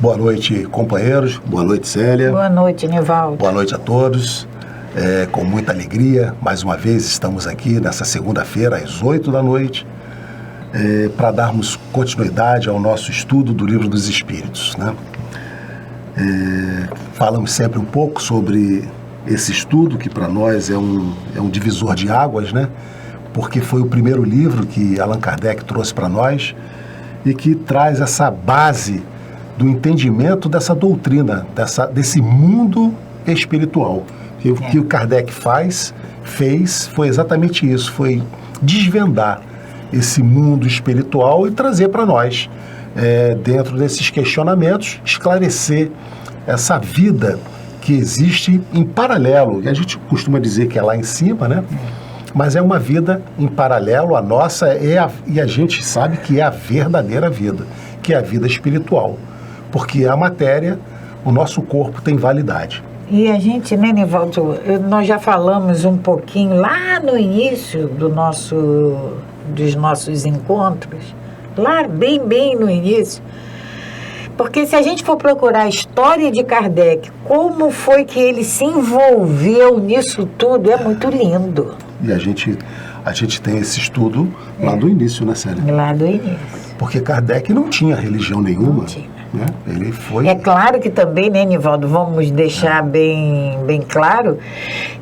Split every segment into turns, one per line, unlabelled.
Boa noite, companheiros. Boa noite, Célia.
Boa noite, Nivaldo.
Boa noite a todos. Com muita alegria, mais uma vez estamos aqui nessa segunda-feira, às 8 da noite, para darmos continuidade ao nosso estudo do Livro dos Espíritos, né? Falamos sempre um pouco sobre esse estudo, que para nós é um divisor de águas, né? Porque foi o primeiro livro que Allan Kardec trouxe para nós e que traz essa base do entendimento dessa doutrina, desse mundo espiritual. O que o Kardec fez foi exatamente isso, foi desvendar esse mundo espiritual e trazer para nós, dentro desses questionamentos, esclarecer essa vida que existe em paralelo. A gente costuma dizer que é lá em cima, né? Mas é uma vida em paralelo à nossa, e a gente sabe que é a verdadeira vida, que é a vida espiritual. Porque a matéria, o nosso corpo tem validade.
E a gente, né, Nivaldo, nós já falamos um pouquinho lá no início dos nossos encontros, lá bem no início, porque se a gente for procurar a história de Kardec, como foi que ele se envolveu nisso tudo, é muito lindo.
E a gente tem esse estudo lá do início, né, Célia?
Lá do início.
Porque Kardec não tinha religião nenhuma.
Não tinha.
Né? Ele foi...
É claro que também, né, Nivaldo, vamos deixar bem claro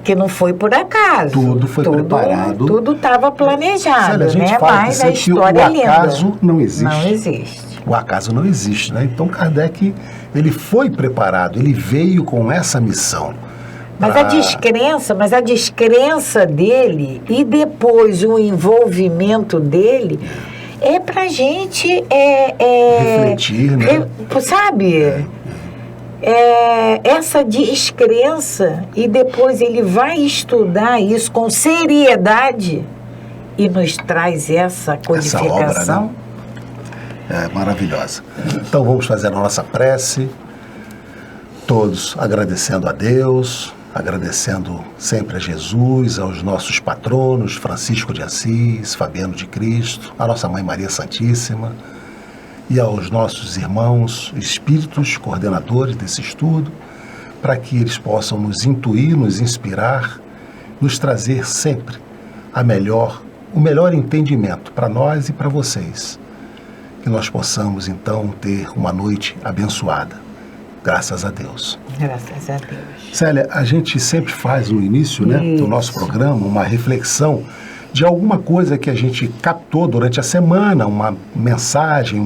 que não foi por acaso.
Tudo foi preparado.
Tudo estava planejado,
Célia,
né? Mas a história é linda.
O acaso não existe.
Não existe.
O acaso não existe, né? Então Kardec, ele foi preparado, ele veio com essa missão.
Mas a descrença dele e depois o envolvimento dele é pra gente
refletir, né?
Sabe? Essa descrença, e depois ele vai estudar isso com seriedade e nos traz essa codificação.
Essa obra, né? Maravilhosa. Então vamos fazer a nossa prece, todos agradecendo a Deus, agradecendo sempre a Jesus, aos nossos patronos, Francisco de Assis, Fabiano de Cristo, a nossa Mãe Maria Santíssima e aos nossos irmãos espíritos, coordenadores desse estudo, para que eles possam nos intuir, nos inspirar, nos trazer sempre o melhor entendimento para nós e para vocês. Que nós possamos, então, ter uma noite abençoada. Graças a Deus.
Graças a Deus.
Célia, a gente sempre faz no início, né, do nosso programa uma reflexão de alguma coisa que a gente captou durante a semana, uma mensagem,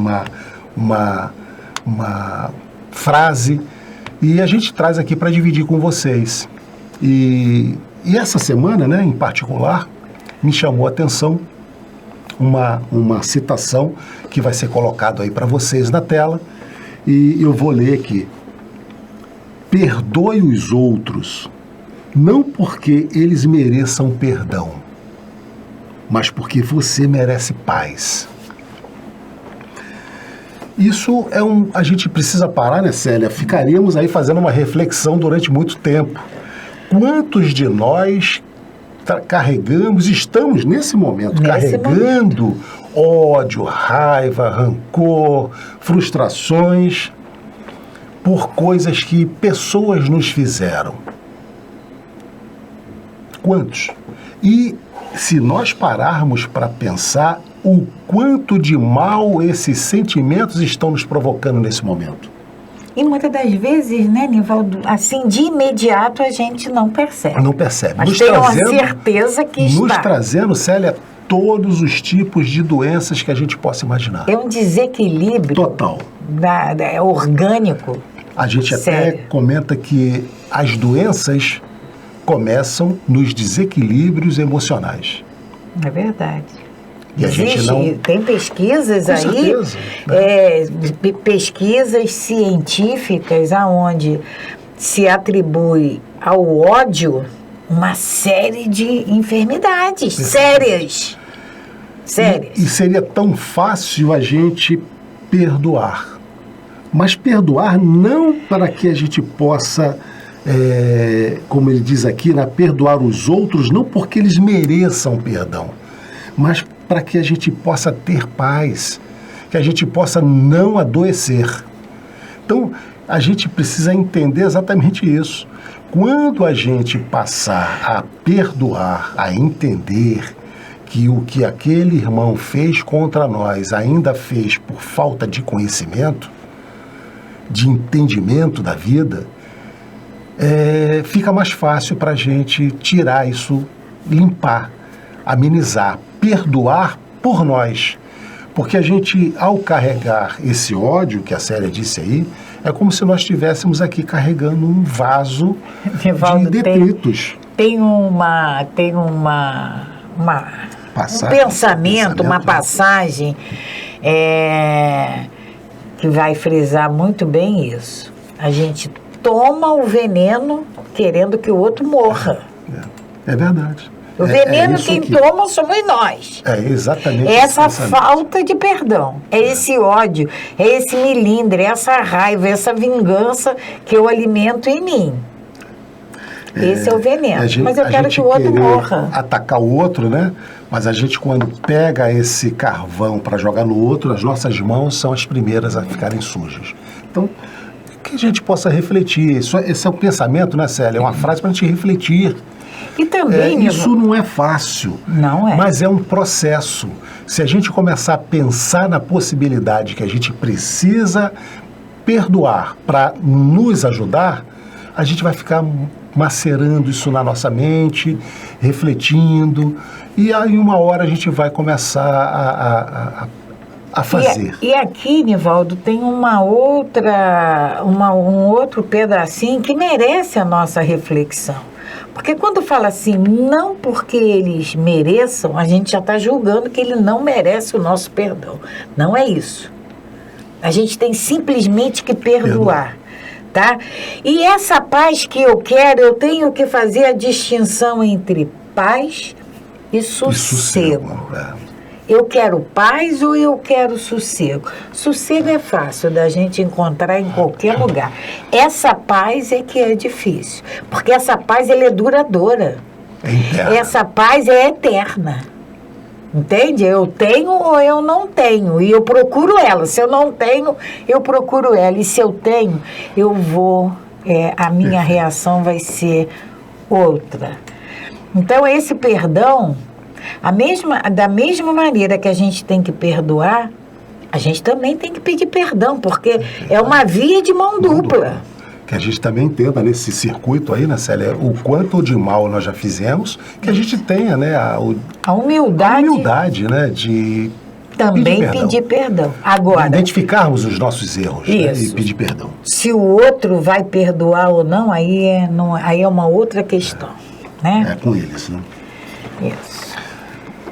uma frase, e a gente traz aqui para dividir com vocês. E essa semana, né, em particular, me chamou a atenção uma citação que vai ser colocado aí para vocês na tela, e eu vou ler aqui. Perdoe os outros, não porque eles mereçam perdão, mas porque você merece paz. Isso a gente precisa parar, né, Célia? Ficaríamos aí fazendo uma reflexão durante muito tempo. Quantos de nós estamos nesse momento carregando ódio, raiva, rancor, frustrações por coisas que pessoas nos fizeram? Quantos? E se nós pararmos para pensar o quanto de mal esses sentimentos estão nos provocando nesse momento?
E muitas das vezes, né, Nivaldo, assim, de imediato a gente não percebe.
Não percebe.
Mas tem uma certeza que está.
Nos trazendo, Célia, todos os tipos de doenças que a gente possa imaginar.
É um desequilíbrio
total,
orgânico.
A gente até comenta que as doenças começam nos desequilíbrios emocionais.
É verdade.
E a gente não...
Tem pesquisas
com
aí,
certeza,
pesquisas científicas onde se atribui ao ódio uma série de enfermidades sérias.
E seria tão fácil a gente perdoar. Mas perdoar não para que a gente possa, como ele diz aqui, perdoar os outros, não porque eles mereçam perdão, mas para que a gente possa ter paz, que a gente possa não adoecer. Então, a gente precisa entender exatamente isso. Quando a gente passar a perdoar, a entender que o que aquele irmão fez contra nós ainda fez por falta de conhecimento, de entendimento da vida, fica mais fácil para a gente tirar isso, limpar, amenizar, perdoar por nós. Porque a gente, ao carregar esse ódio, que a Célia disse aí, é como se nós estivéssemos aqui carregando um vaso
Nivaldo,
de detritos.
Tem um pensamento, uma passagem que vai frisar muito bem isso. A gente toma o veneno querendo que o outro morra.
É verdade.
O veneno quem toma somos nós.
É exatamente.
Essa falta de perdão, esse ódio, esse melindre, essa raiva, essa vingança que eu alimento em mim. Esse é o veneno. Mas eu quero que o outro morra.
Atacar o outro, né? Mas a gente, quando pega esse carvão para jogar no outro, as nossas mãos são as primeiras a ficarem sujas. Então, que a gente possa refletir. Esse é um pensamento, né, Célia? É uma frase para a gente refletir.
E também,
isso não é fácil,
não é.
Mas é um processo. Se a gente começar a pensar na possibilidade que a gente precisa perdoar para nos ajudar, a gente vai ficar macerando isso na nossa mente, refletindo, e aí uma hora a gente vai começar a fazer.
E aqui, Nivaldo, tem um outro pedacinho que merece a nossa reflexão. Porque quando fala assim, não porque eles mereçam, a gente já está julgando que ele não merece o nosso perdão. Não é isso. A gente tem simplesmente que perdoar. Tá? E essa paz que eu quero, eu tenho que fazer a distinção entre paz e sossego. Eu quero paz ou eu quero sossego? Sossego é fácil da gente encontrar em qualquer lugar. Essa paz é que é difícil, porque essa paz ela é duradoura. Essa paz é eterna. Entende? Eu tenho ou eu não tenho, e eu procuro ela. Se eu não tenho, eu procuro ela. E se eu tenho, eu vou, a minha reação vai ser outra. Então, esse perdão, da mesma maneira que a gente tem que perdoar, a gente também tem que pedir perdão, porque é uma via de mão dupla.
Que a gente também entenda nesse circuito aí, né, Célia, o quanto de mal nós já fizemos, que a gente tenha, né, a humildade, né, de
também pedir perdão. Agora,
identificarmos os nossos erros, né, e pedir perdão.
Se o outro vai perdoar ou não, aí é uma outra questão, né?
É com eles, né?
Isso.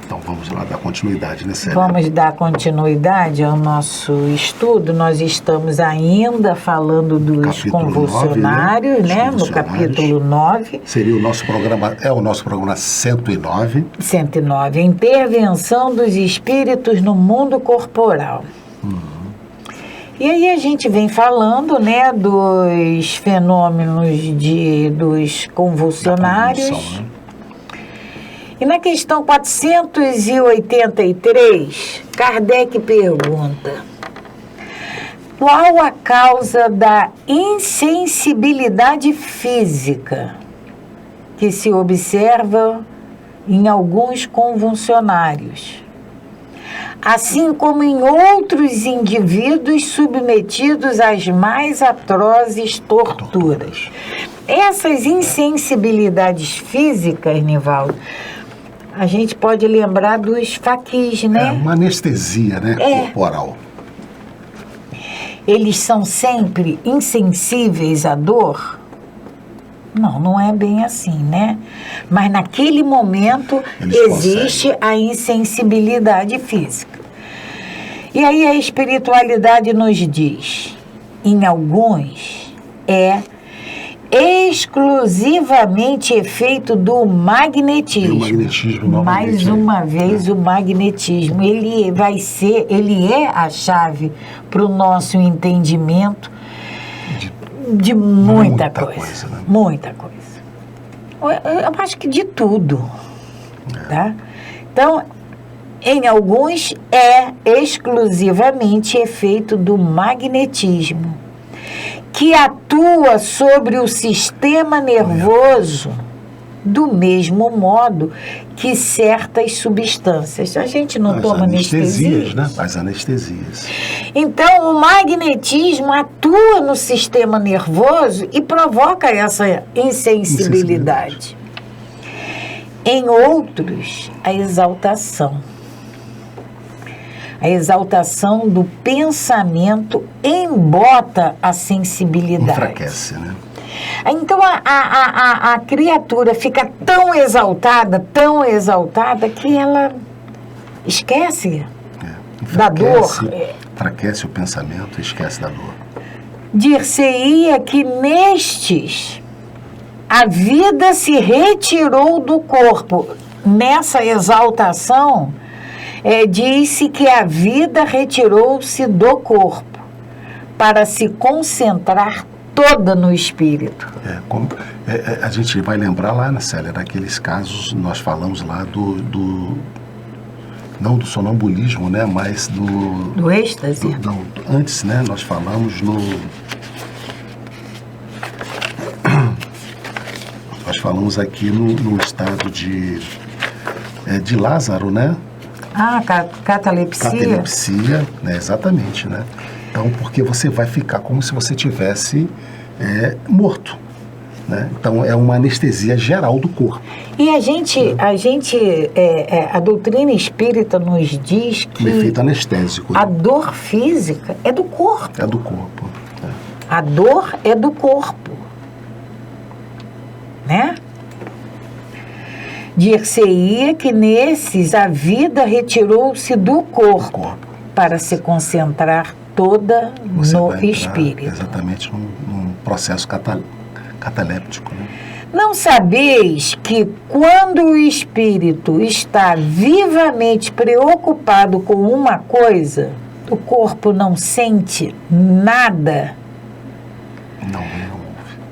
Então vamos lá dar continuidade, né, Célia?
Vamos dar continuidade ao nosso estudo. Nós estamos ainda falando dos convulsionários, 9, né? No capítulo 9.
Seria o nosso programa, o nosso programa 109.
109. Intervenção dos espíritos no mundo corporal. E aí a gente vem falando, né, dos fenômenos dos convulsionários. E na questão 483, Kardec pergunta: qual a causa da insensibilidade física que se observa em alguns convulsionários, assim como em outros indivíduos submetidos às mais atrozes torturas? Essas insensibilidades físicas, Nivaldo, a gente pode lembrar dos faquis, né?
Uma anestesia, né? Corporal.
Eles são sempre insensíveis à dor? Não, não é bem assim, né? Mas naquele momento existe a insensibilidade física. E aí a espiritualidade nos diz, em alguns exclusivamente efeito do magnetismo.
O magnetismo
mais uma vez, o magnetismo. Ele é a chave para o nosso entendimento de muita coisa. Né? Muita coisa. Eu acho que de tudo. Tá? Então, em alguns é exclusivamente efeito do magnetismo. que atua sobre o sistema nervoso do mesmo modo que certas substâncias. A gente não toma anestesias,
né? As anestesias.
Então, o magnetismo atua no sistema nervoso e provoca essa insensibilidade. Em outros, a exaltação. A exaltação do pensamento embota a sensibilidade.
Enfraquece, né?
Então, a criatura fica tão exaltada, que ela esquece da dor.
Enfraquece o pensamento, esquece da dor.
Dir-se-ia que nestes a vida se retirou do corpo. Nessa exaltação, diz-se que a vida retirou-se do corpo para se concentrar toda no espírito.
A gente vai lembrar lá, né, Célia, daqueles casos, nós falamos lá não do sonambulismo, né, mas
do êxtase.
Antes, né, nós falamos nós falamos aqui no estado de Lázaro, né?
Catalepsia.
Catalepsia, né, exatamente, né? Então, porque você vai ficar como se você tivesse morto, né? Então, é uma anestesia geral do corpo.
E a doutrina espírita nos diz que
o efeito anestésico,
a dor física é do corpo.
É do corpo.
A dor é do corpo, né? Dir-se-ia que nesses a vida retirou-se do corpo para se concentrar toda no espírito.
Exatamente num processo cataléptico, né?
Não sabeis que quando o espírito está vivamente preocupado com uma coisa, o corpo não sente nada?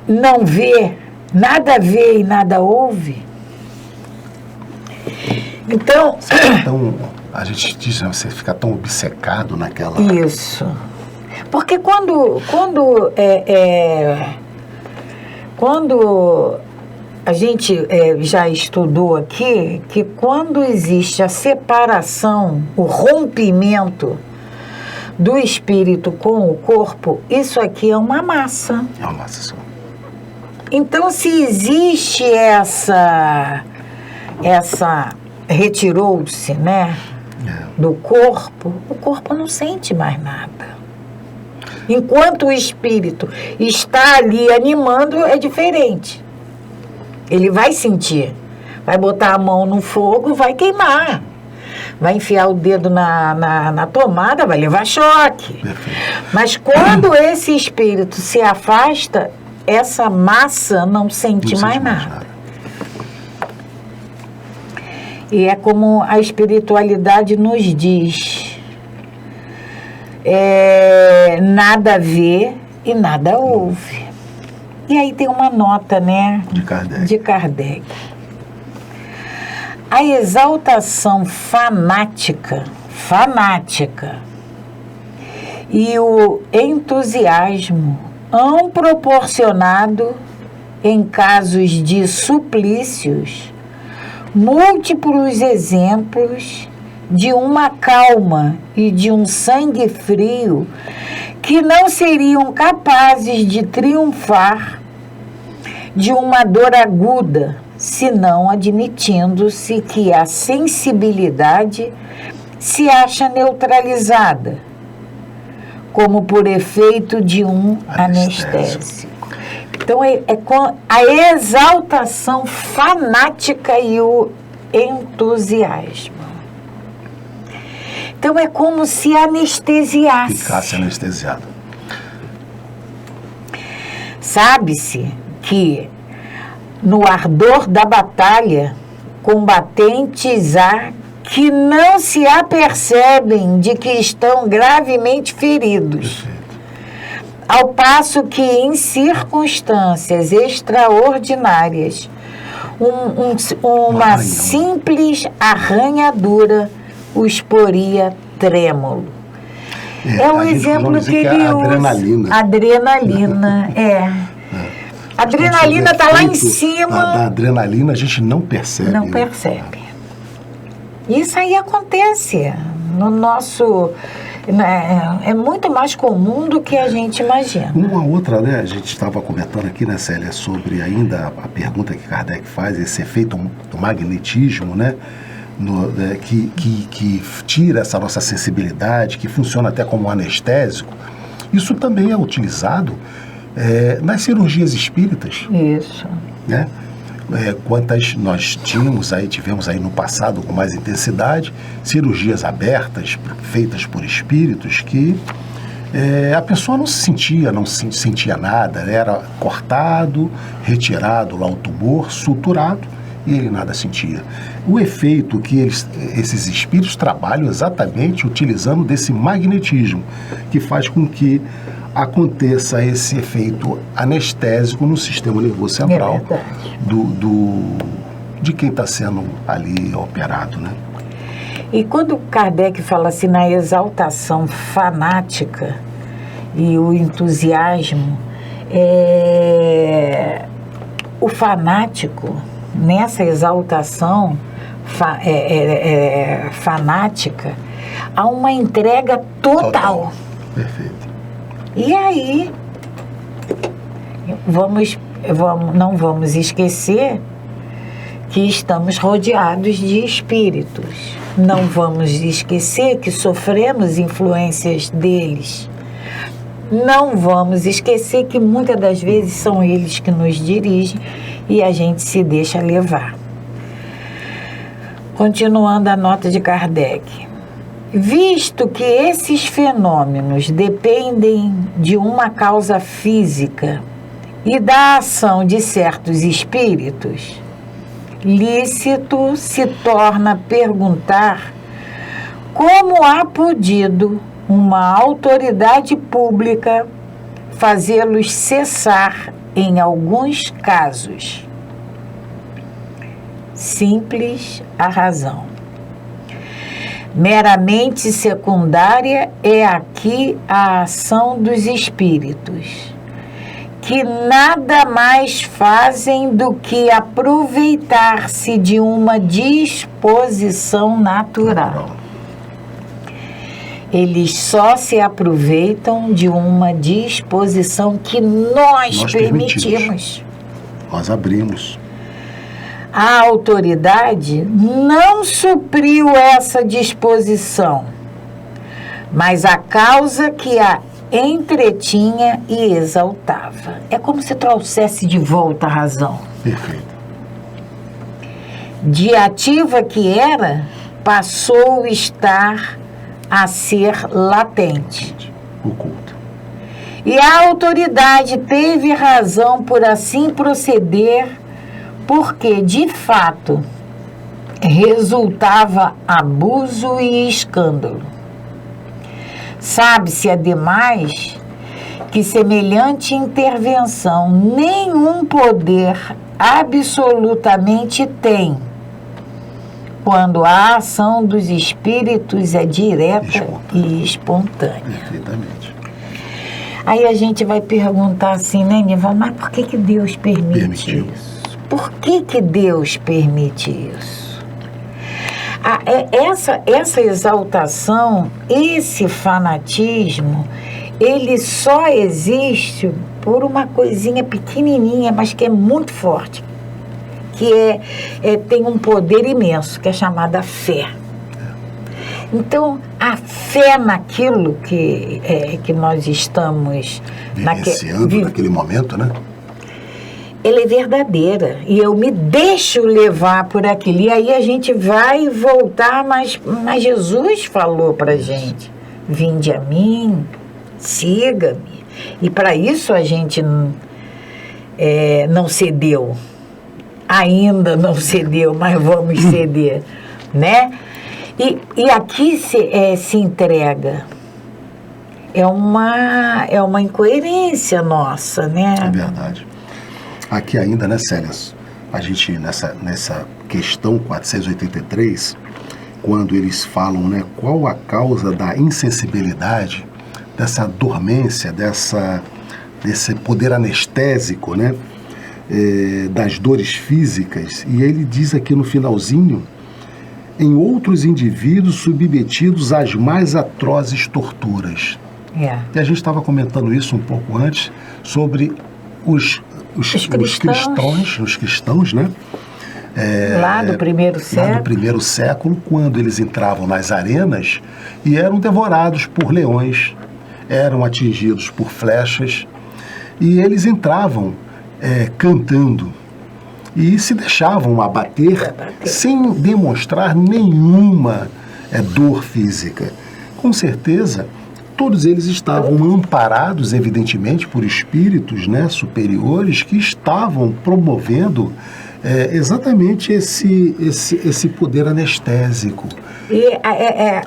Não vê, nada vê e nada ouve? Então,
a gente diz, né, você fica tão obcecado naquela...
Isso. Porque quando a gente já estudou aqui, que quando existe a separação, o rompimento do espírito com o corpo, isso aqui é uma massa.
É uma massa só.
Então, se existe essa retirou-se, né, do corpo, o corpo não sente mais nada. Enquanto o espírito está ali animando, é diferente. Ele vai sentir. Vai botar a mão no fogo, vai queimar. Vai enfiar o dedo na tomada, vai levar choque. Mas quando esse espírito se afasta, essa massa não sente mais nada. E é como a espiritualidade nos diz: nada vê e nada ouve. E aí tem uma nota, né? De Kardec. A exaltação fanática e o entusiasmo hão proporcionado, em casos de suplícios, múltiplos exemplos de uma calma e de um sangue frio que não seriam capazes de triunfar de uma dor aguda, senão admitindo-se que a sensibilidade se acha neutralizada, como por efeito de um anestésico. Então, com a exaltação fanática e o entusiasmo. Então, é como se anestesiasse.
Ficasse anestesiado.
Sabe-se que, no ardor da batalha, combatentes há que não se apercebem de que estão gravemente feridos.
Perfeito.
Ao passo que, em circunstâncias extraordinárias, uma simples arranhadura os poria trêmulo. É o exemplo que ele usa.
Adrenalina.
Adrenalina, A adrenalina está lá em cima.
Da adrenalina a gente não percebe.
Não percebe. Isso aí acontece no nosso... É muito mais comum do que a gente imagina.
Uma outra, né? A gente estava comentando aqui, né, Célia, sobre ainda a pergunta que Kardec faz, esse efeito do magnetismo, né? Que tira essa nossa sensibilidade, que funciona até como anestésico. Isso também é utilizado nas cirurgias espíritas.
Isso.
Né? Quantas nós tivemos aí no passado com mais intensidade, cirurgias abertas, feitas por espíritos, que a pessoa não sentia nada, né? Era cortado, retirado lá o tumor, suturado, e ele nada sentia. O efeito que esses espíritos trabalham exatamente utilizando desse magnetismo, que faz com que aconteça esse efeito anestésico no sistema nervoso central de quem está sendo ali operado, né?
E quando Kardec fala assim na exaltação fanática e o entusiasmo, o fanático, nessa exaltação fanática, há uma entrega total.
Perfeito.
E aí, não vamos esquecer que estamos rodeados de espíritos. Não vamos esquecer que sofremos influências deles. Não vamos esquecer que muitas das vezes são eles que nos dirigem e a gente se deixa levar. Continuando a nota de Kardec. Visto que esses fenômenos dependem de uma causa física e da ação de certos espíritos, lícito se torna perguntar como há podido uma autoridade pública fazê-los cessar em alguns casos. Simples a razão. Meramente secundária é aqui a ação dos espíritos, que nada mais fazem do que aproveitar-se de uma disposição natural. Eles só se aproveitam de uma disposição que nós permitimos.
Nós abrimos.
A autoridade não supriu essa disposição, mas a causa que a entretinha e exaltava. É como se trouxesse de volta a razão.
Perfeito.
De ativa que era, passou a estar a ser latente.
Oculto.
E a autoridade teve razão por assim proceder, porque, de fato, resultava abuso e escândalo. Sabe-se, ademais, que semelhante intervenção nenhum poder absolutamente tem, quando a ação dos espíritos é direta e espontânea.
Perfeitamente.
Aí a gente vai perguntar assim, né, Nivaldo, mas por que Deus permite isso? Por que Deus permite isso? Essa exaltação, esse fanatismo, ele só existe por uma coisinha pequenininha, mas que é muito forte, que tem um poder imenso, que é chamada fé. Então, a fé naquilo que nós estamos
vivenciando naquele momento, né?
Ela é verdadeira e eu me deixo levar por aquilo. E aí a gente vai voltar, mas Jesus falou para gente: vinde a mim, siga-me. E para isso a gente não cedeu. Ainda não cedeu, mas vamos ceder, né? E aqui se entrega. É uma incoerência nossa, né?
É verdade. Aqui ainda, né, Célia, a gente nessa questão 483, quando eles falam, né, qual a causa da insensibilidade, dormência, desse poder anestésico, né? Das dores físicas. E ele diz aqui no finalzinho: em outros indivíduos submetidos às mais atrozes torturas. E a gente estava comentando isso um pouco antes, sobre os cristãos, né?
Lá do primeiro século.
Lá do primeiro século, quando eles entravam nas arenas e eram devorados por leões, eram atingidos por flechas, e eles entravam cantando e se deixavam abater sem demonstrar nenhuma dor física. Com certeza, todos eles estavam amparados, evidentemente, por espíritos, né, superiores que estavam promovendo exatamente esse poder anestésico.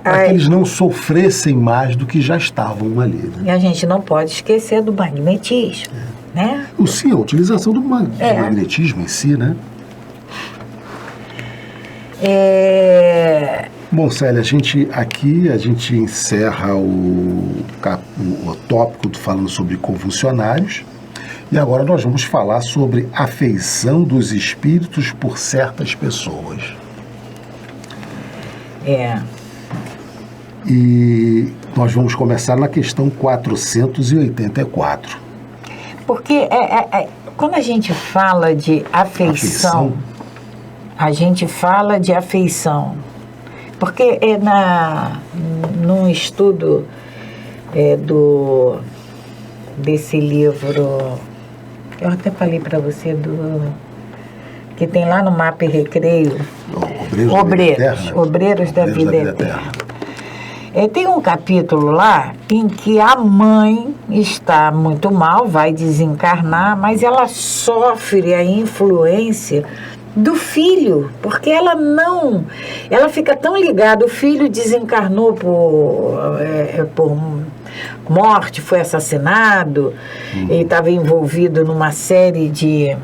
Para que eles não sofressem mais do que já estavam ali. Né?
E a gente não pode esquecer do magnetismo. Né?
Sim, a utilização do magnetismo em si, né? Bom, Célia, a gente encerra o tópico falando sobre convulsionários, e agora nós vamos falar sobre afeição dos espíritos por certas pessoas. E nós vamos começar na questão 484.
Porque quando a gente fala de afeição, a gente fala de afeição. Porque num estudo desse livro, eu até falei para você, que tem lá no Mapa e Recreio, Obreiros da Vida Eterna. Tem um capítulo lá em que a mãe está muito mal, vai desencarnar, mas ela sofre a influência do filho, porque ela fica tão ligada. O filho desencarnou por morte, foi assassinado, ele estava envolvido numa série de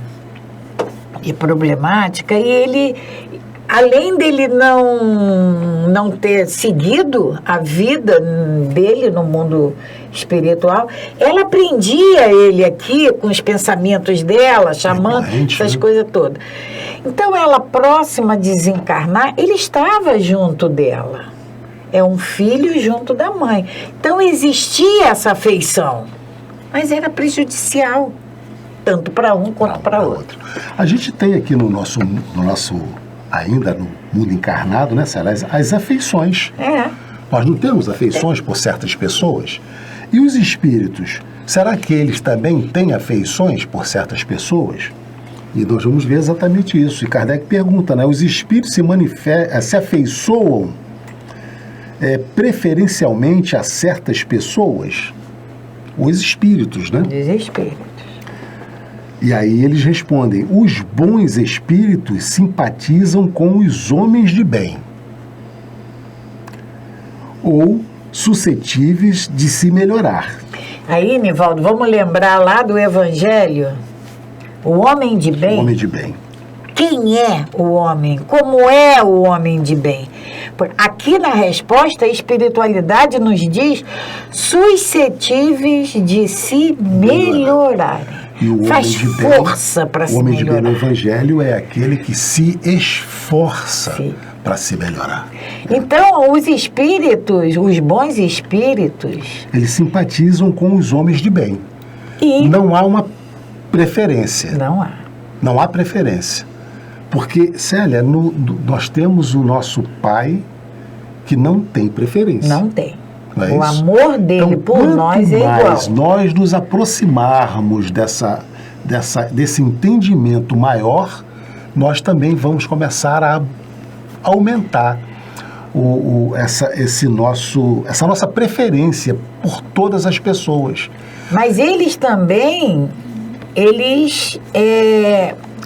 problemática, e ele, além dele não ter seguido a vida dele no mundo espiritual, ela prendia ele aqui com os pensamentos dela, chamando essas coisas todas. Então, ela, próxima a desencarnar, ele estava junto dela. É um filho junto da mãe. Então, existia essa afeição, mas era prejudicial, tanto para um quanto para outro.
A gente tem aqui no nosso ainda no mundo encarnado, né, Célia, as afeições. Nós não temos afeições por certas pessoas. E os espíritos, será que eles também têm afeições por certas pessoas? E nós vamos ver exatamente isso. E Kardec pergunta, né, os espíritos se afeiçoam preferencialmente a certas pessoas? Os espíritos, né?
Os espíritos.
E aí eles respondem: os bons espíritos simpatizam com os homens de bem, ou suscetíveis de se melhorar.
Aí, Nivaldo, vamos lembrar lá do Evangelho, o homem de bem.
O homem de bem.
Quem é o homem? Como é o homem de bem? Aqui na resposta, a espiritualidade nos diz suscetíveis de se melhorarem.
E o
faz força para se melhorar. O homem de bem no
Evangelho é aquele que se esforça para se melhorar.
Então, os espíritos, os bons espíritos,
eles simpatizam com os homens de bem. E não há uma preferência.
Não há.
Não há preferência. Porque, Célia, nós temos o nosso pai que não tem preferência.
Não tem. O amor dele então, por nós é igual.
Mas nós nos aproximarmos desse entendimento maior, nós também vamos começar a aumentar essa nossa preferência por todas as pessoas.
Mas eles também,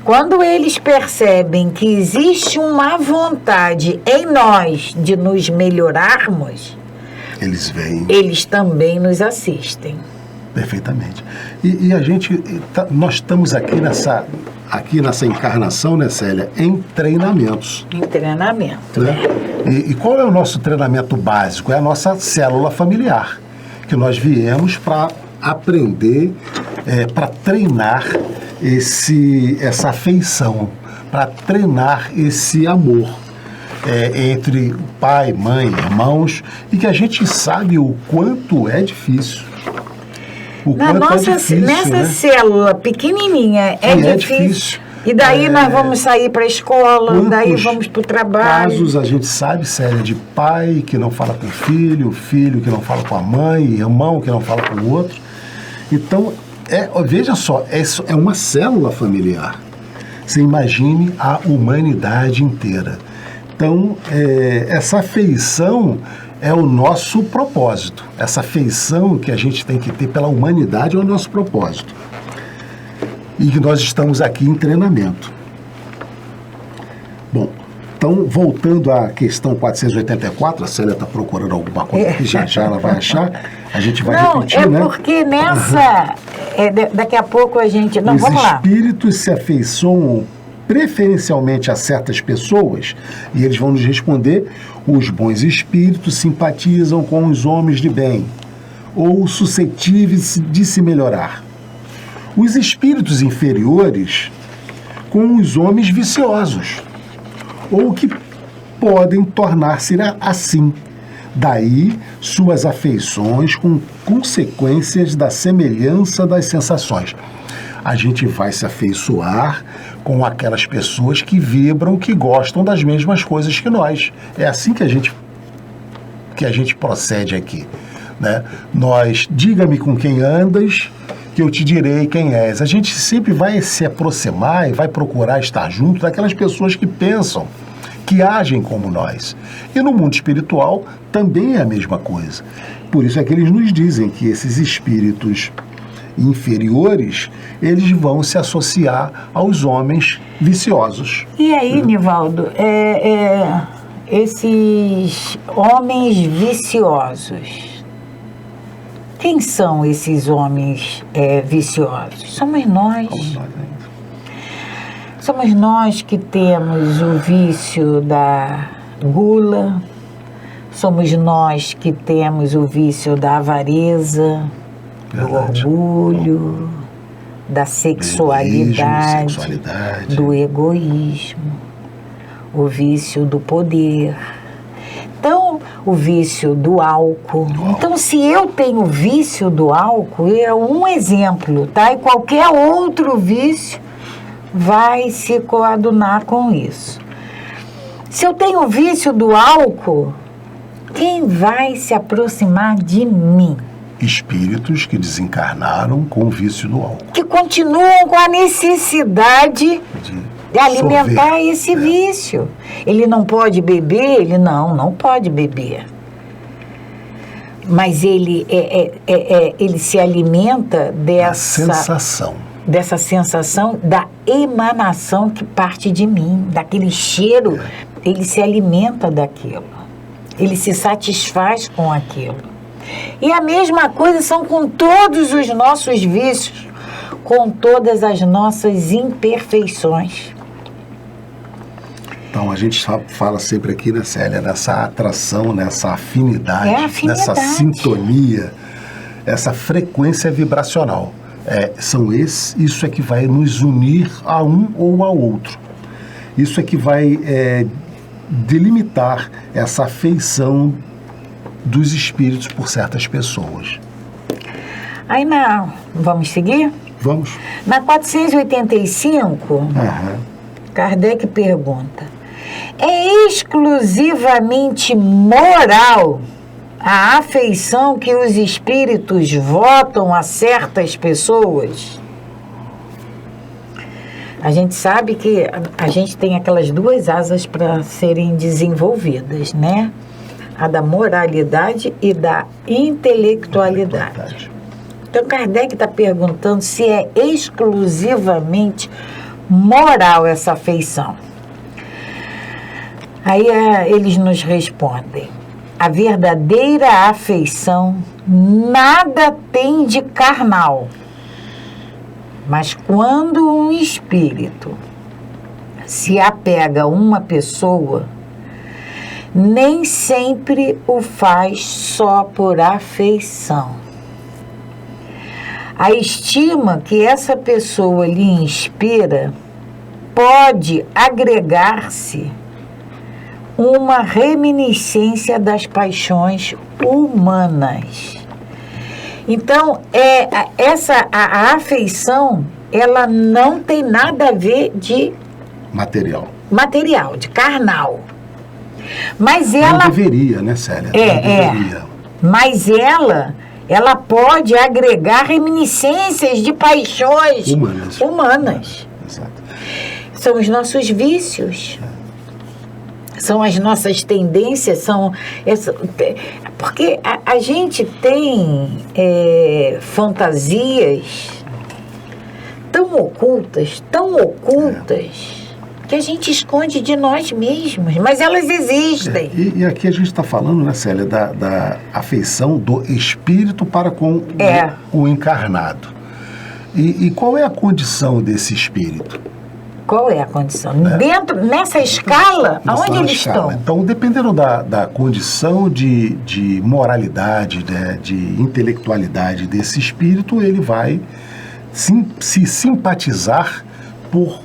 quando eles percebem que existe uma vontade em nós de nos melhorarmos,
eles vêm.
Eles também nos assistem.
Perfeitamente. E nós estamos aqui nessa encarnação, né, Célia, em treinamentos.
Em treinamento.
Né? E qual é o nosso treinamento básico? É a nossa célula familiar, que nós viemos para aprender, para treinar essa afeição, para treinar esse amor entre pai, mãe, irmãos, e que a gente sabe o quanto é difícil.
Nessa
né?
célula pequenininha é difícil. E daí nós vamos sair para a escola, daí vamos para o trabalho.
Casos a gente sabe, Célia, de pai que não fala com o filho que não fala com a mãe, irmão que não fala com o outro. Então, veja só, é uma célula familiar. Você imagine a humanidade inteira. Então, essa afeição é o nosso propósito. Essa afeição que a gente tem que ter pela humanidade é o nosso propósito. E que nós estamos aqui em treinamento. Bom, então, voltando à questão 484, a Célia está procurando alguma coisa que já ela vai achar, a gente vai repetir, né?
Porque nessa... daqui a pouco a gente... Não, vamos lá.
Os espíritos se afeiçoam preferencialmente a certas pessoas, e eles vão nos responder: os bons espíritos simpatizam com os homens de bem, ou suscetíveis de se melhorar. Os espíritos inferiores com os homens viciosos, ou que podem tornar-se assim. Daí suas afeições com consequências da semelhança das sensações. A gente vai se afeiçoar com aquelas pessoas que vibram, que gostam das mesmas coisas que nós. É assim que a gente procede aqui, né? Diga-me com quem andas, que eu te direi quem és. A gente sempre vai se aproximar e vai procurar estar junto daquelas pessoas que pensam, que agem como nós. E no mundo espiritual também é a mesma coisa. Por isso é que eles nos dizem que esses espíritos inferiores, eles vão se associar aos homens viciosos.
E aí, Nivaldo, esses homens viciosos, quem são esses homens viciosos? Somos nós. Somos nós que temos o vício da gula, somos nós que temos o vício da avareza, do orgulho, da sexualidade, do egoísmo, o vício do poder. Então, o vício do álcool. Então, se eu tenho vício do álcool, é um exemplo, tá? E qualquer outro vício vai se coadunar com isso. Se eu tenho vício do álcool, quem vai se aproximar de mim?
Espíritos que desencarnaram com o vício do álcool.
Que continuam com a necessidade de alimentar esse vício. Ele não pode beber? Ele não pode beber. Mas ele se alimenta dessa sensação da emanação que parte de mim, daquele cheiro. Ele se alimenta daquilo. Ele se satisfaz com aquilo. E a mesma coisa são com todos os nossos vícios, com todas as nossas imperfeições.
Então, a gente fala sempre aqui, né, Célia, nessa atração, nessa afinidade, nessa sintonia, essa frequência vibracional. Isso é que vai nos unir a um ou ao outro. Isso é que vai delimitar essa afeição dos espíritos por certas pessoas.
Aí vamos seguir?
Vamos.
Na 485, Kardec pergunta: é exclusivamente moral a afeição que os espíritos votam a certas pessoas? A gente sabe que a gente tem aquelas duas asas para serem desenvolvidas, né? A da moralidade e da intelectualidade. Então, Kardec está perguntando se é exclusivamente moral essa afeição. Aí eles nos respondem: a verdadeira afeição nada tem de carnal, mas quando um espírito se apega a uma pessoa, nem sempre o faz só por afeição. A estima que essa pessoa lhe inspira pode agregar-se uma reminiscência das paixões humanas. Então, a afeição, ela não tem nada a ver de material, de carnal. Mas ela...
Não deveria, né, Célia? Não deveria.
Mas ela pode agregar reminiscências de paixões humanas.
Exato.
São os nossos vícios. São as nossas tendências, porque a gente tem fantasias tão ocultas, que a gente esconde de nós mesmos, mas elas existem.
E aqui a gente está falando, né, Célia, da afeição do espírito para com o encarnado. E qual é a condição desse espírito?
Qual é a condição? Nessa escala, aonde eles estão?
Então, dependendo da condição de moralidade, né, de intelectualidade desse espírito, ele vai se simpatizar por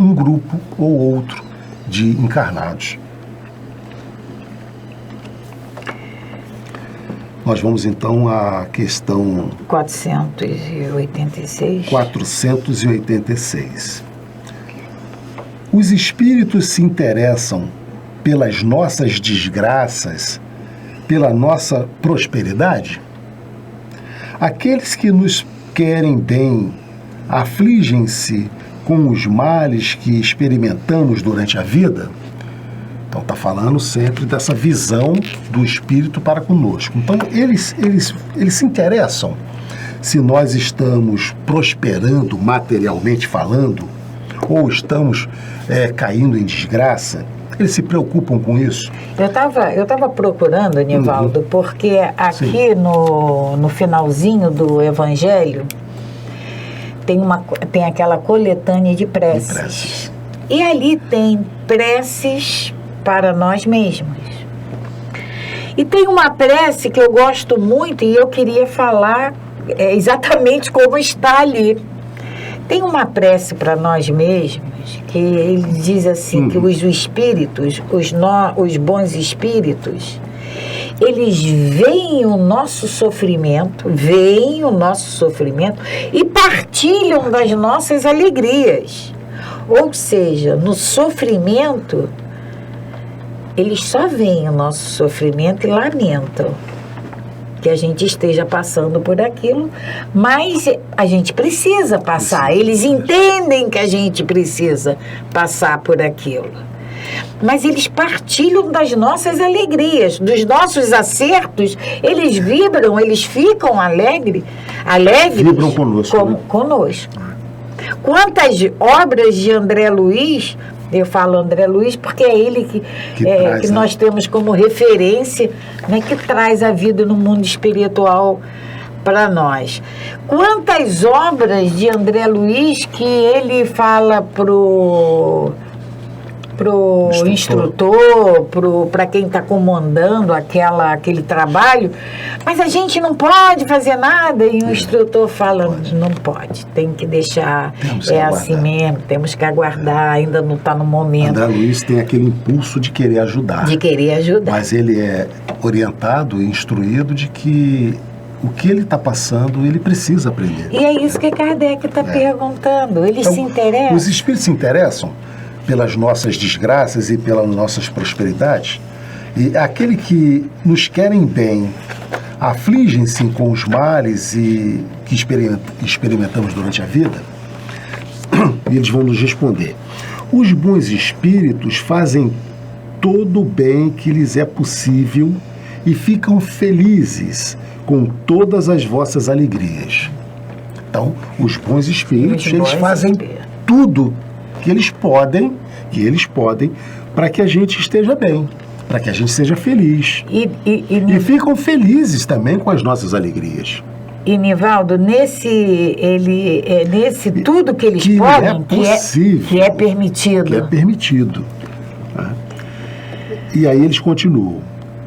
um grupo ou outro de encarnados. Nós vamos então à questão 486. Os espíritos se interessam pelas nossas desgraças, pela nossa prosperidade? Aqueles que nos querem bem afligem-se com os males que experimentamos durante a vida? Então está falando sempre dessa visão do espírito para conosco. Então eles se interessam se nós estamos prosperando materialmente falando, ou estamos caindo em desgraça. Eles se preocupam com isso?
Eu tava procurando, Nivaldo, porque aqui no finalzinho do Evangelho tem aquela coletânea de preces. E ali tem preces para nós mesmos. E tem uma prece que eu gosto muito e eu queria falar exatamente como está ali. Tem uma prece para nós mesmos que ele diz assim, que os espíritos, os bons espíritos, eles veem o nosso sofrimento e partilham das nossas alegrias. Ou seja, no sofrimento, eles só veem o nosso sofrimento e lamentam que a gente esteja passando por aquilo, mas a gente precisa passar. Eles entendem que a gente precisa passar por aquilo. Mas eles partilham das nossas alegrias, dos nossos acertos. Eles vibram, eles ficam alegres.
Vibram conosco.
Conosco. Quantas obras de André Luiz... Eu falo André Luiz porque é ele que nós temos como referência, né, que traz a vida no mundo espiritual para nós. Quantas obras de André Luiz que ele fala pro instrutor, para quem está comandando aquele trabalho, mas a gente não pode fazer nada, e o instrutor fala, não pode, tem que deixar, assim mesmo, temos que aguardar, ainda não está no momento.
André Luiz tem aquele impulso de querer ajudar. Mas ele é orientado e instruído de que o que ele está passando, ele precisa aprender.
E é isso que Kardec está perguntando, eles se interessam.
Os espíritos se interessam pelas nossas desgraças e pelas nossas prosperidades, e aquele que nos querem bem afligem-se com os males que experimentamos durante a vida. E eles vão nos responder: os bons espíritos fazem todo o bem que lhes é possível e ficam felizes com todas as vossas alegrias. Então, os bons espíritos, eles fazem tudo que eles podem para que a gente esteja bem, para que a gente seja feliz. E ficam felizes também com as nossas alegrias.
E, Nivaldo, nesse tudo que eles podem,
é possível,
que é permitido.
Que é permitido. E aí eles continuam: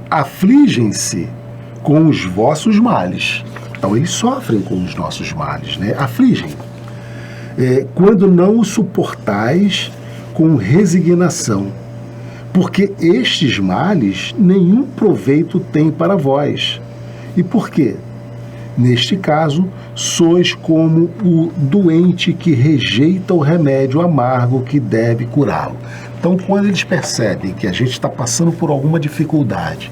afligem-se com os vossos males. Então eles sofrem com os nossos males, né? Afligem. Quando não o suportais com resignação, porque estes males nenhum proveito têm para vós. E por quê? Neste caso, sois como o doente que rejeita o remédio amargo que deve curá-lo. Então, quando eles percebem que a gente está passando por alguma dificuldade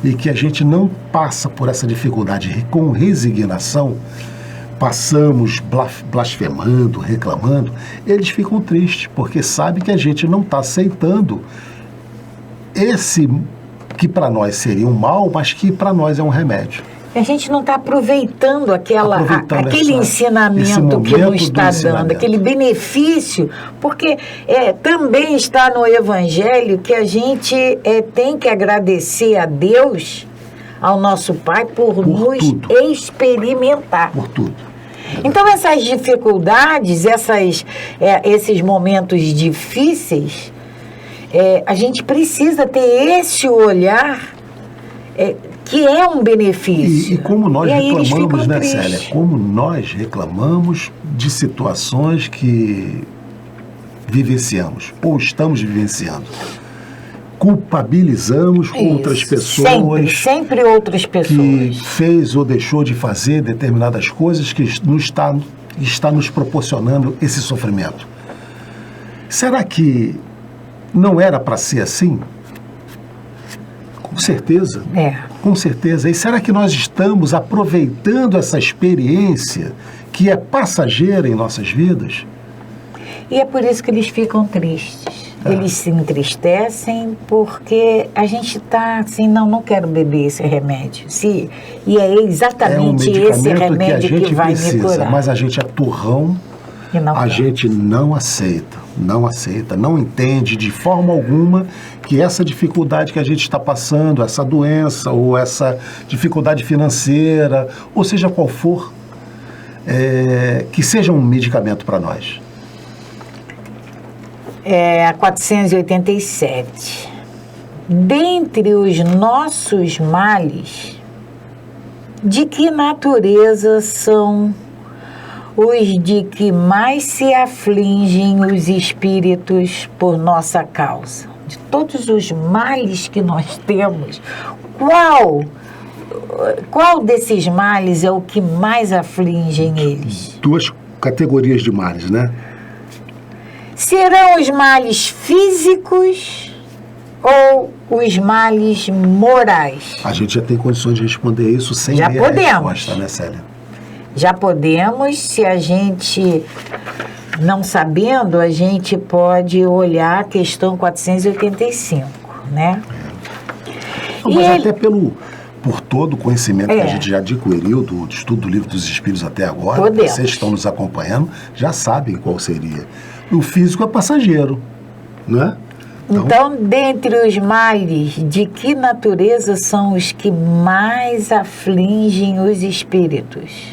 e que a gente não passa por essa dificuldade com resignação, passamos blasfemando, reclamando, eles ficam tristes, porque sabem que a gente não está aceitando esse que para nós seria um mal, mas que para nós é um remédio.
A gente não está aproveitando aquele ensinamento que nos está dando, aquele benefício, porque também está no Evangelho que a gente tem que agradecer a Deus, ao nosso Pai, por nos tudo. Experimentar.
Por tudo.
Então, essas dificuldades, esses momentos difíceis, a gente precisa ter esse olhar que é um benefício.
E como nós reclamamos, né, Célia? Como nós reclamamos de situações que vivenciamos, ou estamos vivenciando. Culpabilizamos outras pessoas.
Sempre outras pessoas.
Que fez ou deixou de fazer determinadas coisas que está nos proporcionando esse sofrimento. Será que não era para ser assim? Com certeza. Com certeza. E será que nós estamos aproveitando essa experiência que é passageira em nossas vidas?
E é por isso que eles ficam tristes. Eles se entristecem porque a gente está assim, não quero beber esse remédio. E é exatamente esse remédio que vai me curar.
Mas a gente é turrão, a gente não aceita, não entende de forma alguma que essa dificuldade que a gente está passando, essa doença ou essa dificuldade financeira, ou seja qual for, que seja um medicamento para nós.
A 487. Dentre os nossos males, de que natureza são os de que mais se afligem os espíritos por nossa causa? De todos os males que nós temos, qual desses males é o que mais afligem eles?
2 categorias de males, né?
Serão os males físicos ou os males morais?
A gente já tem condições de responder isso sem ler a resposta, né, Célia?
Já podemos, se a gente não sabendo, a gente pode olhar a questão 485, né?
Mas até por todo o conhecimento que a gente já adquiriu do estudo do Livro dos Espíritos até agora, vocês estão nos acompanhando, já sabem qual seria. O físico é passageiro, né?
Então, dentre os males, de que natureza são os que mais afligem os espíritos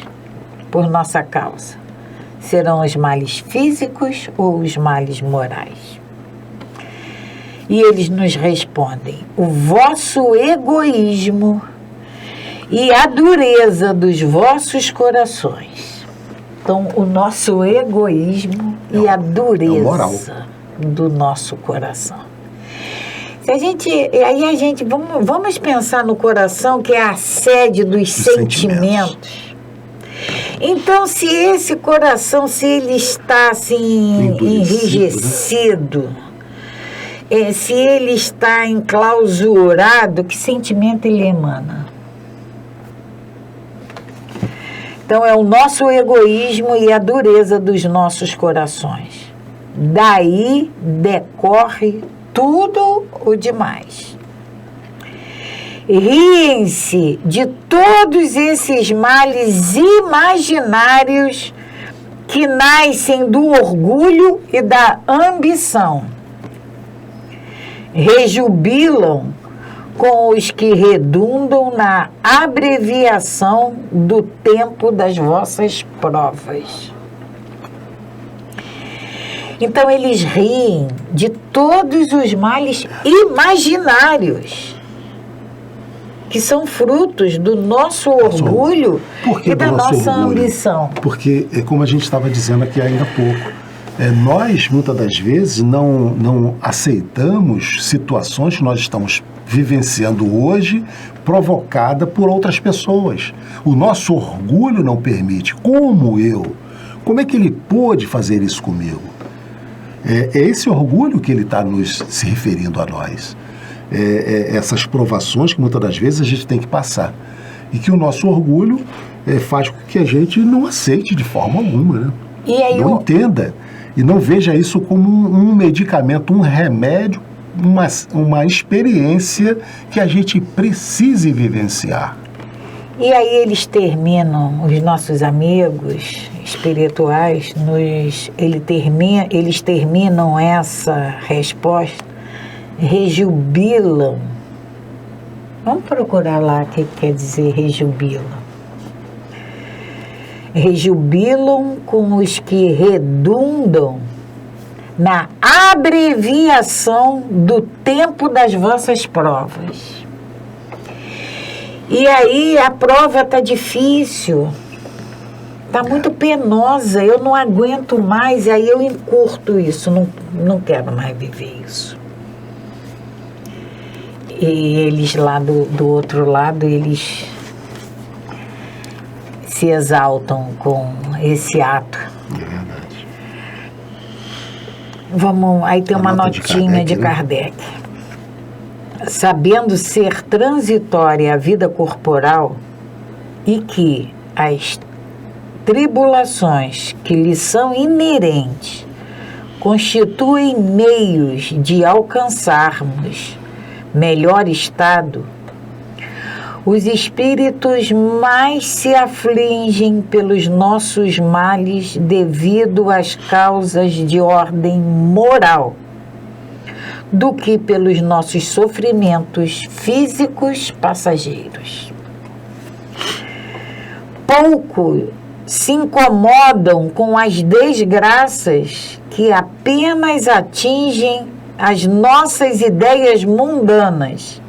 por nossa causa? Serão os males físicos ou os males morais? E eles nos respondem: o vosso egoísmo e a dureza dos vossos corações. Então, o nosso egoísmo e a dureza do nosso coração. Vamos pensar no coração, que é a sede dos sentimentos. Então, se esse coração, se ele está assim enrijecido, se ele está enclausurado, que sentimento ele emana? Então, é o nosso egoísmo e a dureza dos nossos corações. Daí decorre tudo o demais. Riem-se de todos esses males imaginários que nascem do orgulho e da ambição. Rejubilam com os que redundam na abreviação do tempo das vossas provas. Então eles riem de todos os males imaginários, que são frutos do nosso orgulho e da nossa ambição.
Porque, como a gente estava dizendo aqui ainda há pouco, nós, muitas das vezes, não aceitamos situações que nós estamos vivenciando hoje, provocada por outras pessoas. O nosso orgulho não permite. Como é que ele pôde fazer isso comigo? É esse orgulho que ele está se referindo a nós. Essas provações que muitas das vezes a gente tem que passar. E que o nosso orgulho faz com que a gente não aceite de forma alguma, né?
E aí
não entenda. E não veja isso como um medicamento, um remédio, uma experiência que a gente precise vivenciar.
E aí eles terminam, os nossos amigos espirituais, eles terminam essa resposta, rejubilam. Vamos procurar lá o que quer dizer rejubilam. Rejubilam com os que redundam na abreviação do tempo das vossas provas. E aí a prova está difícil, está muito penosa, eu não aguento mais, e aí eu encurto isso, não quero mais viver isso. E eles lá do outro lado, eles se exaltam com esse ato.
É verdade.
Aí tem uma notinha de Kardec. Sabendo ser transitória a vida corporal e que as tribulações que lhe são inerentes constituem meios de alcançarmos melhor estado, os espíritos mais se afligem pelos nossos males devido às causas de ordem moral do que pelos nossos sofrimentos físicos passageiros. Pouco se incomodam com as desgraças que apenas atingem as nossas ideias mundanas,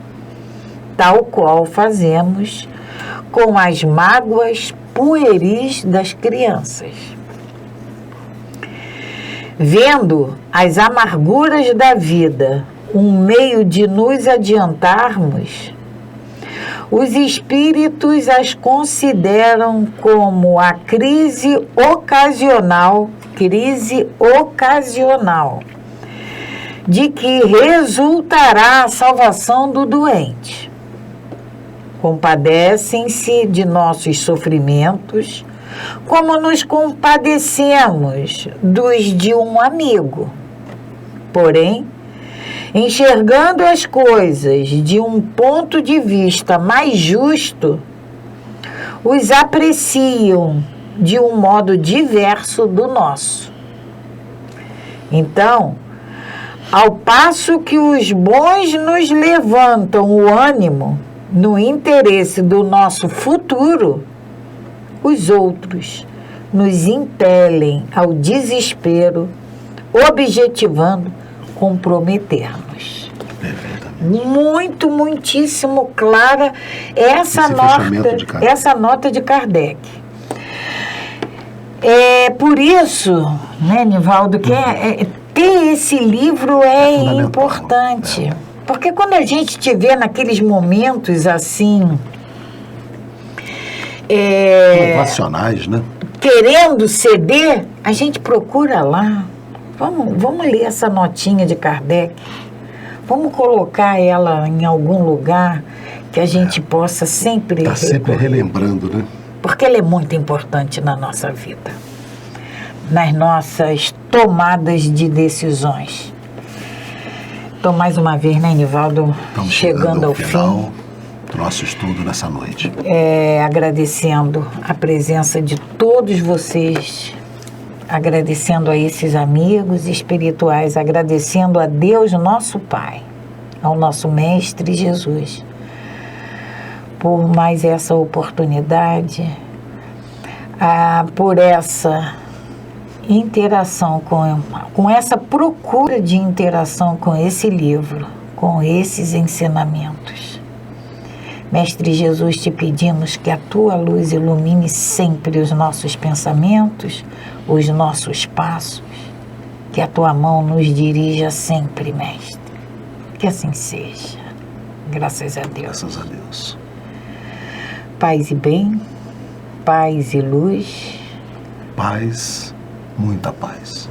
tal qual fazemos com as mágoas pueris das crianças. Vendo as amarguras da vida um meio de nos adiantarmos, os espíritos as consideram como a crise ocasional, de que resultará a salvação do doente. Compadecem-se de nossos sofrimentos, como nos compadecemos dos de um amigo. Porém, enxergando as coisas de um ponto de vista mais justo, os apreciam de um modo diverso do nosso. Então, ao passo que os bons nos levantam o ânimo no interesse do nosso futuro, os outros nos impelem ao desespero, objetivando comprometer-nos. Muito, muitíssimo clara essa nota de Kardec. Por isso, né, Nivaldo, que ter esse livro é importante. Porque quando a gente estiver naqueles momentos assim,
motivacionais, né?
Querendo ceder, a gente procura lá. Vamos ler essa notinha de Kardec. Vamos colocar ela em algum lugar que a gente possa sempre...
Está sempre relembrando, né?
Porque ela é muito importante na nossa vida, nas nossas tomadas de decisões. Então, mais uma vez, né, Nivaldo?
Estamos chegando ao final do nosso estudo nessa noite.
Agradecendo a presença de todos vocês, agradecendo a esses amigos espirituais, agradecendo a Deus, nosso Pai, ao nosso Mestre Jesus, por mais essa oportunidade, por essa interação com essa procura de interação com esse livro, com esses ensinamentos. Mestre Jesus, te pedimos que a tua luz ilumine sempre os nossos pensamentos, os nossos passos, que a tua mão nos dirija sempre, Mestre. Que assim seja. Graças a Deus.
Graças a Deus.
Paz e bem, paz e luz.
Paz, muita paz.